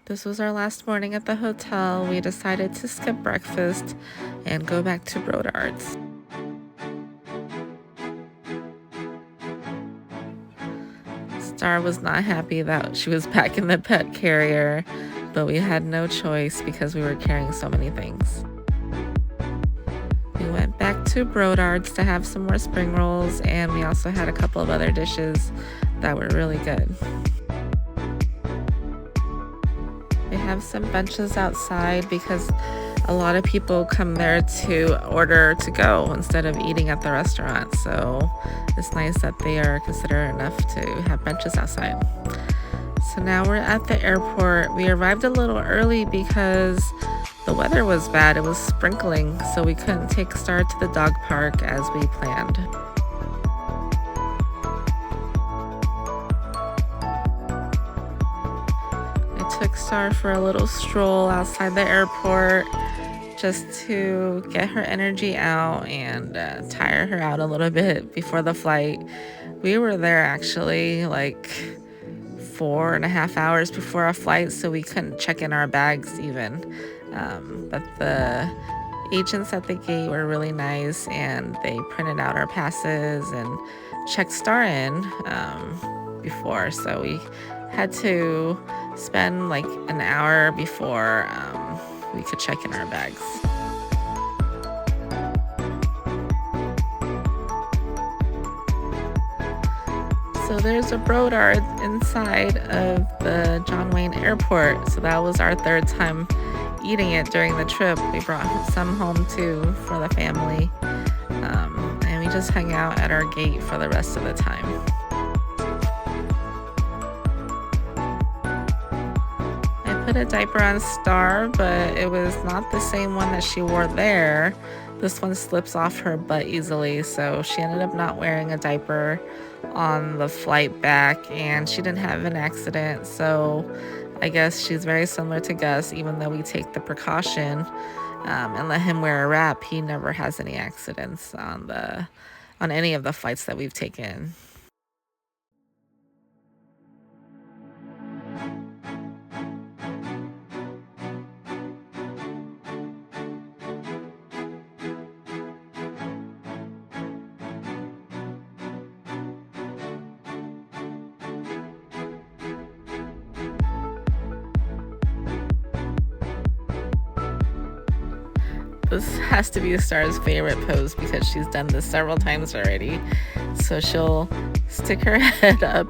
This was our last morning at the hotel. We decided to skip breakfast and go back to Brodard's. Star was not happy that she was back in the pet carrier, but we had no choice because we were carrying so many things. We went back to Brodard's to have some more spring rolls, and we also had a couple of other dishes that were really good. They have some benches outside because a lot of people come there to order to go instead of eating at the restaurant. So it's nice that they are considerate enough to have benches outside. So now we're at the airport. We arrived a little early because the weather was bad. It was sprinkling, so we couldn't take Star to the dog park as we planned. I took Star for a little stroll outside the airport just to get her energy out and tire her out a little bit before the flight. We were there actually like 4.5 hours before our flight, so we couldn't check in our bags even. But the agents at the gate were really nice, and they printed out our passes and checked Star in before. So we had to spend like an hour before we could check in our bags. So there's a Brodard inside of the John Wayne Airport. So that was our third time eating it during the trip. We brought some home too for the family. And we just hung out at our gate for the rest of the time. I put a diaper on Star, but it was not the same one that she wore there. This one slips off her butt easily, so she ended up not wearing a diaper on the flight back, and she didn't have an accident. So I guess she's very similar to Gus. Even though we take the precaution and let him wear a wrap, he never has any accidents on any of the flights that we've taken. This has to be Star's favorite pose because she's done this several times already. So she'll stick her head up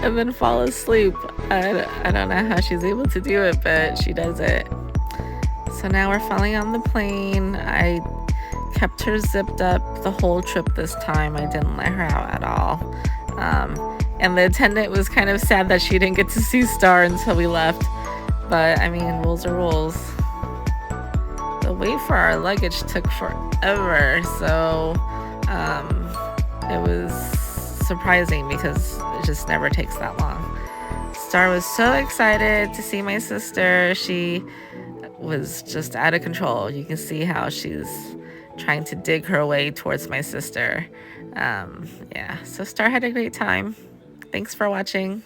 and then fall asleep. I don't know how she's able to do it, but she does it. So now we're finally on the plane. I kept her zipped up the whole trip this time. I didn't let her out at all. And the attendant was kind of sad that she didn't get to see Star until we left. But I mean, rules are rules. The wait for our luggage took forever, so it was surprising because it just never takes that long. Star was so excited to see my sister. She was just out of control. You can see how she's trying to dig her way towards my sister. Yeah, so Star had a great time. Thanks for watching.